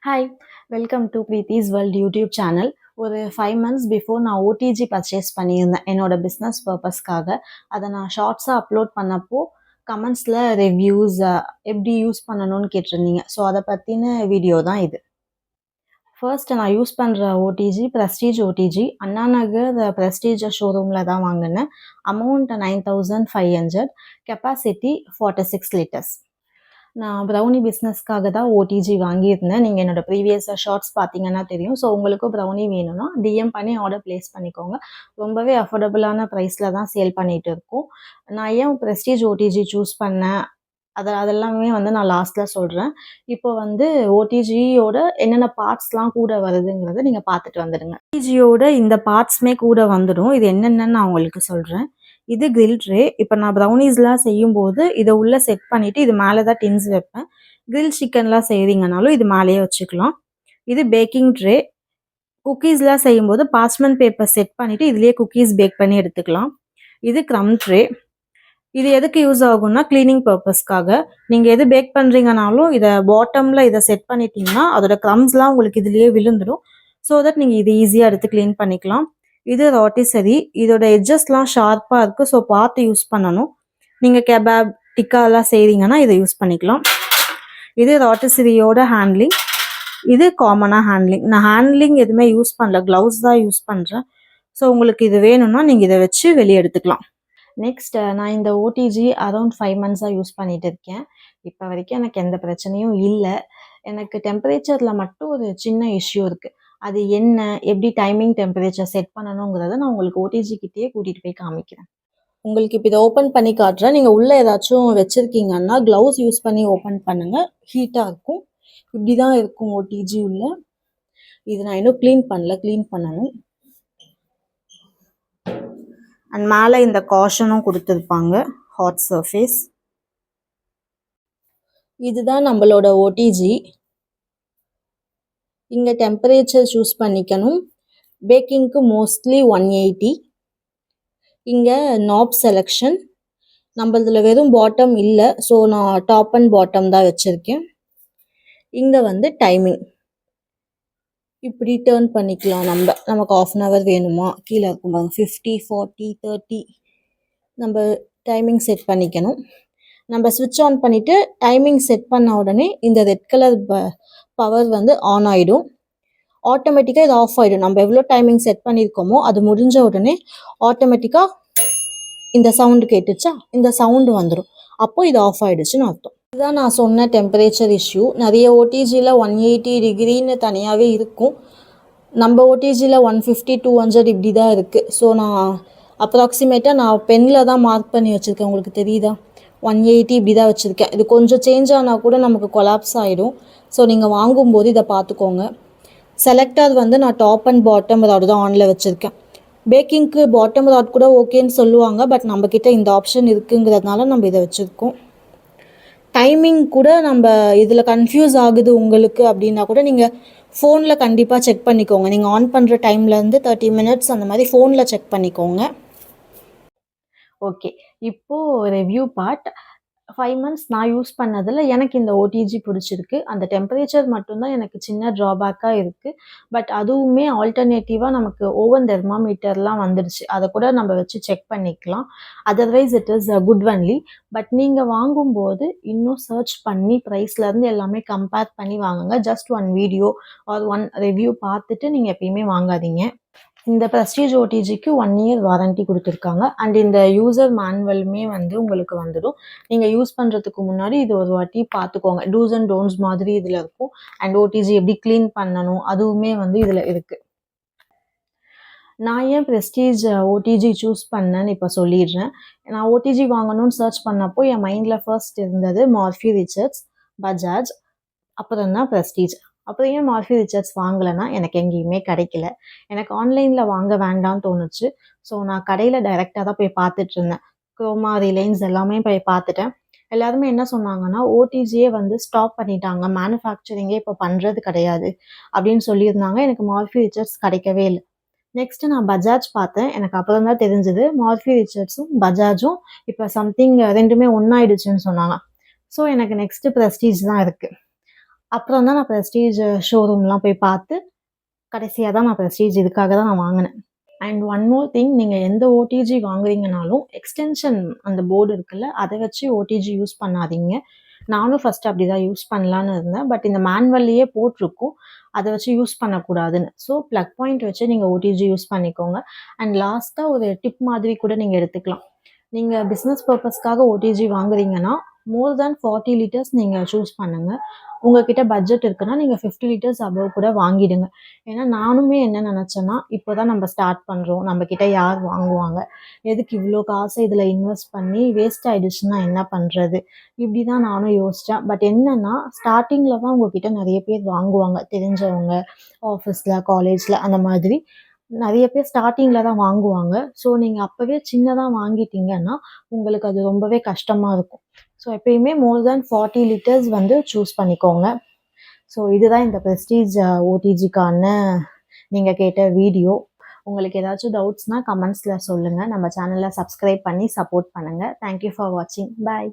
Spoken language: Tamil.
Hi, welcome to Preethi's world YouTube channel. ஒரு 5 மந்த்ஸ் பிஃபோர் நான் ஓடிஜி பர்ச்சேஸ் பண்ணியிருந்தேன் என்னோட பிஸ்னஸ் பர்பஸ்க்காக. அதை நான் ஷார்ட்ஸாக அப்லோட் பண்ணப்போ கமெண்ட்ஸில் ரிவ்யூஸ் எப்படி யூஸ் பண்ணணும்னு கேட்டிருந்தீங்க. ஸோ அதை பற்றின வீடியோ தான் இது. ஃபர்ஸ்ட் நான் யூஸ் பண்ணுற OTG prestige OTG. Anna Nagar prestige ஷோரூமில் தான் வாங்கினேன். Amount 9500, capacity 46 litres. நான் ப்ரௌனி பிஸ்னஸ்க்காக தான் ஓடிஜி வாங்கியிருந்தேன். நீங்கள் என்னோட ப்ரீவியஸ் ஷார்ட்ஸ் பார்த்தீங்கன்னா தெரியும். ஸோ உங்களுக்கும் ப்ரௌனி வேணும்னா டிஎம் பண்ணி ஆர்டர் ப்ளேஸ் பண்ணிக்கோங்க. ரொம்பவே அஃபோர்டபுளான ப்ரைஸில் தான் சேல் பண்ணிகிட்டு இருக்கோம். நான் ஏன் ப்ரெஸ்டீஜ் ஓடிஜி சூஸ் பண்ணேன் அதெல்லாமே நான் லாஸ்ட்டில் சொல்கிறேன். இப்போ ஓடிஜியோட என்னென்ன பார்ட்ஸ்லாம் கூட வருதுங்கிறத நீங்கள் பார்த்துட்டு வந்துடுங்க. ஓடிஜியோட இந்த பார்ட்ஸுமே கூட வந்துடும். இது என்னென்னு நான் உங்களுக்கு சொல்கிறேன். இது கிரில் ட்ரே. இப்போ நான் ப்ரௌனிஸ்லாம் செய்யும்போது இதை உள்ளே செட் பண்ணிவிட்டு இது மேலே தான் டின்ஸ் வைப்பேன். கிரில் சிக்கன்லாம் செய்கிறீங்கனாலும் இது மேலேயே வச்சுக்கலாம். இது பேக்கிங் ட்ரே. குக்கீஸ்லாம் செய்யும்போது பார்ச்மெண்ட் பேப்பர் செட் பண்ணிவிட்டு இதுலேயே குக்கீஸ் பேக் பண்ணி எடுத்துக்கலாம். இது க்ரம் ட்ரே. இது எதுக்கு யூஸ் ஆகும்னா க்ளீனிங் பர்பஸ்க்காக. நீங்கள் எது பேக் பண்ணுறீங்கனாலும் இதை பாட்டமில் இதை செட் பண்ணிட்டீங்கன்னா அதோட க்ரம்ஸ்லாம் உங்களுக்கு இதுலேயே விழுந்துடும். ஸோ தட் நீங்கள் இது ஈஸியாக எடுத்து க்ளீன் பண்ணிக்கலாம். இது ராட்டிசரி. இதோட எட்ஜஸ்லாம் ஷார்ப்பாக இருக்குது. ஸோ பார்த்து யூஸ் பண்ணணும். நீங்கள் கெபாப் டிக்காலாம் செய்கிறீங்கன்னா இதை யூஸ் பண்ணிக்கலாம். இது ராட்டிசரியோட ஹேண்ட்லிங். இது காமனாக ஹேண்ட்லிங். நான் ஹேண்ட்லிங் எதுவுமே யூஸ் பண்ணல, க்ளவுஸ் தான் யூஸ் பண்ணுறேன். ஸோ உங்களுக்கு இது வேணும்னா நீங்கள் இதை வச்சு வெளியே எடுத்துக்கலாம். நெக்ஸ்ட் நான் இந்த ஓடிஜி அரௌண்ட் 5 மந்த்ஸாக யூஸ் பண்ணிகிட்டு இருக்கேன். இப்போ வரைக்கும் எனக்கு எந்த பிரச்சனையும் இல்லை. எனக்கு டெம்பரேச்சரில் மட்டும் ஒரு சின்ன இஷ்யூ இருக்குது. அது என்ன, எப்படி டைமிங் டெம்பரேச்சர் செட் பண்ணணுங்கிறத நான் உங்களுக்கு ஓடிஜி கிட்டேயே கூட்டிகிட்டு போய் காமிக்கிறேன். உங்களுக்கு இப்போ இதை ஓப்பன் பண்ணி காட்டுறேன். நீங்கள் உள்ளே ஏதாச்சும் வச்சுருக்கீங்கன்னா க்ளவுஸ் யூஸ் பண்ணி ஓப்பன் பண்ணுங்கள். ஹீட்டாக இருக்கும். இப்படி தான் இருக்கும் ஓடிஜி உள்ள. இது நான் இன்னும் க்ளீன் பண்ணல, க்ளீன் பண்ணணும். அண்ட் மேலே இந்த காஷனும் கொடுத்துருப்பாங்க, ஹாட் சர்ஃபேஸ். இதுதான் நம்மளோட ஓடிஜி. இங்கே டெம்பரேச்சர் சூஸ் பண்ணிக்கணும். பேக்கிங்க்கு மோஸ்ட்லி 180. இங்கே நாப் செலெக்ஷன். நம்மளதில் வெறும் பாட்டம் இல்லை, ஸோ நான் டாப் அண்ட் பாட்டம் தான் வச்சுருக்கேன். இங்கே டைமிங் இப்படி டேர்ன் பண்ணிக்கலாம். நமக்கு 1/2 hour வேணுமா, கீழே இருக்கும் பாருங்க 50, 40, 30 நம்ம டைமிங் செட் பண்ணிக்கணும். நம்ம ஸ்விட்ச் ஆன் பண்ணிவிட்டு டைமிங் செட் பண்ண உடனே இந்த ரெட் கலர் பவர் ஆன் ஆகிடும். ஆட்டோமேட்டிக்காக இது ஆஃப் ஆகிடும். நம்ம எவ்வளோ டைமிங் செட் பண்ணியிருக்கோமோ அது முடிஞ்ச உடனே ஆட்டோமேட்டிக்காக இந்த சவுண்டு கேட்டுச்சா, இந்த சவுண்டு வந்துடும். அப்போ இது ஆஃப் ஆகிடுச்சுன்னு அர்த்தம். இதுதான் நான் சொன்ன டெம்பரேச்சர் இஷ்யூ. நிறைய ஓடிஜியில் 180 டிகிரின்னு தனியாகவே இருக்கும். நம்ம ஓடிஜியில் 150, 200 இப்படி தான் இருக்குது. ஸோ நான் அப்ராக்சிமேட்டாக நான் பெனில் தான் மார்க் பண்ணி வச்சுருக்கேன். உங்களுக்கு தெரியுதா, 180 இப்படி தான் வச்சுருக்கேன். இது கொஞ்சம் சேஞ்ச் ஆனால் கூட நமக்கு கொலாப்ஸ் ஆகிடும். ஸோ நீங்கள் வாங்கும்போது இதை பார்த்துக்கோங்க. செலக்டர் நான் டாப் அண்ட் பாட்டம் ராட் தான் ஆனில் வச்சுருக்கேன். பேக்கிங்க்கு பாட்டம் ராட் கூட ஓகேன்னு சொல்லுவாங்க, பட் நம்மக்கிட்ட இந்த ஆப்ஷன் இருக்குங்கிறதுனால நம்ம இதை வச்சுருக்கோம். டைமிங் கூட நம்ம இதில் கன்ஃபியூஸ் ஆகுது உங்களுக்கு அப்படின்னா கூட நீங்கள் ஃபோனில் கண்டிப்பாக செக் பண்ணிக்கோங்க. நீங்கள் ஆன் பண்ணுற டைம்லேருந்து 30 minutes அந்த மாதிரி ஃபோனில் செக் பண்ணிக்கோங்க. ஓகே, இப்போது ரிவ்யூ பார்ட். 5 months நான் யூஸ் பண்ணதில் எனக்கு இந்த ஓடிஜி பிடிச்சிருக்கு. அந்த டெம்பரேச்சர் மட்டும்தான் எனக்கு சின்ன ட்ராபேக்காக இருக்குது. பட் அதுவுமே ஆல்டர்னேட்டிவாக நமக்கு ஓவன் தெர்மாமீட்டர்லாம் வந்துடுச்சு. அதை கூட நம்ம வச்சு செக் பண்ணிக்கலாம். Otherwise it is good only. But நீங்கள் வாங்கும்போது இன்னும் சர்ச் பண்ணி ப்ரைஸ்லேருந்து எல்லாமே கம்பேர் பண்ணி வாங்குங்க. ஜஸ்ட் 1 வீடியோ ஆர் 1 ரிவ்யூ பார்த்துட்டு நீங்கள் எப்பயுமே வாங்காதீங்க. இந்த ப்ரெஸ்டீஜ் ஓடிஜிக்கு 1 year வாரண்டி கொடுத்துருக்காங்க. அண்ட் இந்த யூசர் மேனுவலுமே உங்களுக்கு வந்துடும். நீங்கள் யூஸ் பண்ணுறதுக்கு முன்னாடி இது ஒரு வாட்டி பார்த்துக்கோங்க. டூஸ் அண்ட் டோன்ட்ஸ் மாதிரி இதில் இருக்கும். அண்ட் ஓடிஜி எப்படி க்ளீன் பண்ணணும் அதுவுமே இதில் இருக்குது. நான் ஏன் ப்ரெஸ்டீஜ் ஓடிஜி சூஸ் பண்ணேன்னு இப்போ சொல்லிடுறேன். நான் ஓடிஜி வாங்கணும்னு சர்ச் பண்ணப்போ என் மைண்டில் ஃபர்ஸ்ட் இருந்தது மார்ஃபி ரிச்சர்ட்ஸ், பஜாஜ், அப்புறம் தான் ப்ரெஸ்டீஜ். அப்புறம் ஏன் மார்ஃபி ரிச்சர்ட்ஸ் வாங்கலைன்னா எனக்கு எங்கேயுமே கிடைக்கல. எனக்கு ஆன்லைனில் வாங்க வேண்டாம்னு தோணுச்சு. ஸோ நான் கடையில் டைரெக்டாக தான் போய் பார்த்துட்டு இருந்தேன். குரோமா, ரிலையன்ஸ் எல்லாமே போய் பார்த்துட்டேன். எல்லாருமே என்ன சொன்னாங்கன்னா ஓடிஜியே ஸ்டாப் பண்ணிட்டாங்க, மேனுஃபேக்சரிங்கே இப்போ பண்ணுறது கிடையாது அப்படின்னு சொல்லியிருந்தாங்க. எனக்கு மார்ஃபி ரிச்சர்ட்ஸ் கிடைக்கவே இல்லை. நெக்ஸ்ட்டு நான் பஜாஜ் பார்த்தேன். எனக்கு அப்புறம் தான் தெரிஞ்சது மார்ஃபி ரிச்சர்ட்ஸும் பஜாஜும் இப்போ சம்திங் ரெண்டுமே ஒன்றாயிடுச்சுன்னு சொன்னாங்க. ஸோ எனக்கு நெக்ஸ்ட்டு ப்ரெஸ்டீஜ் தான் இருக்குது. அப்புறம் தான் நான் ப்ரெஸ்டீஜ் ஷோரூம்லாம் போய் பார்த்து, கடைசியா தான் நான் ப்ரெஸ்டீஜ் இதுக்காக தான் நான் வாங்குனேன். அண்ட் ஒன் மோர் திங், நீங்கள் எந்த ஓடிஜி வாங்குறீங்கனாலும் எக்ஸ்டென்ஷன் அந்த போர்டு இருக்குல்ல, அதை வச்சு ஓடிஜி யூஸ் பண்ணாதீங்க. நானும் ஃபஸ்ட்டு அப்படி தான் யூஸ் பண்ணலான்னு இருந்தேன். பட் இந்த மேனுவல்லையே போட்டிருக்கும், அதை வச்சு யூஸ் பண்ணக்கூடாதுன்னு. ஸோ ப்ளக் பாயிண்ட் வச்சு நீங்கள் ஓடிஜி யூஸ் பண்ணிக்கோங்க. அண்ட் லாஸ்ட்டாக ஒரு டிப் மாதிரி கூட நீங்கள் எடுத்துக்கலாம். நீங்கள் பிஸ்னஸ் பர்பஸ்க்காக ஓடிஜி வாங்குறீங்கன்னா, மோர் தேன் 40 லிட்டர்ஸ் நீங்கள் சூஸ் பண்ணுங்கள். உங்ககிட்ட பட்ஜெட் இருக்குன்னா நீங்கள் 50 லிட்டர்ஸ் அபவ் கூட வாங்கிடுங்க. ஏன்னா நானுமே என்ன நினச்சேன்னா, இப்போ தான் நம்ம ஸ்டார்ட் பண்ணுறோம், நம்மக்கிட்ட யார் வாங்குவாங்க, எதுக்கு இவ்வளோ காசை இதில் இன்வெஸ்ட் பண்ணி வேஸ்ட் ஆகிடுச்சுன்னா என்ன பண்ணுறது, இப்படி தான் நானும் யோசித்தேன். பட் என்னென்னா, ஸ்டார்டிங்கில் தான் உங்ககிட்ட நிறைய பேர் வாங்குவாங்க, தெரிஞ்சவங்க, ஆஃபீஸில், காலேஜில், அந்த மாதிரி நிறைய பேர் ஸ்டார்டிங்கில் தான் வாங்குவாங்க. ஸோ நீங்கள் அப்போவே சின்னதாக வாங்கிட்டீங்கன்னா உங்களுக்கு அது ரொம்பவே கஷ்டமாக இருக்கும். ஸோ எப்பயுமே மோர் தேன் 40 லிட்டர்ஸ் வந்து சூஸ் பண்ணிக்கோங்க. ஸோ இதுதான் இந்த ப்ரெஸ்டீஜ் ஓடிஜிக்கான நீங்கள் கேட்ட வீடியோ. உங்களுக்கு ஏதாச்சும் டவுட்ஸ்னால் கமெண்ட்ஸில் சொல்லுங்கள். நம்ம சேனலை சப்ஸ்கிரைப் பண்ணி சப்போர்ட் பண்ணுங்கள். தேங்க்யூ ஃபார் வாட்சிங். பாய்.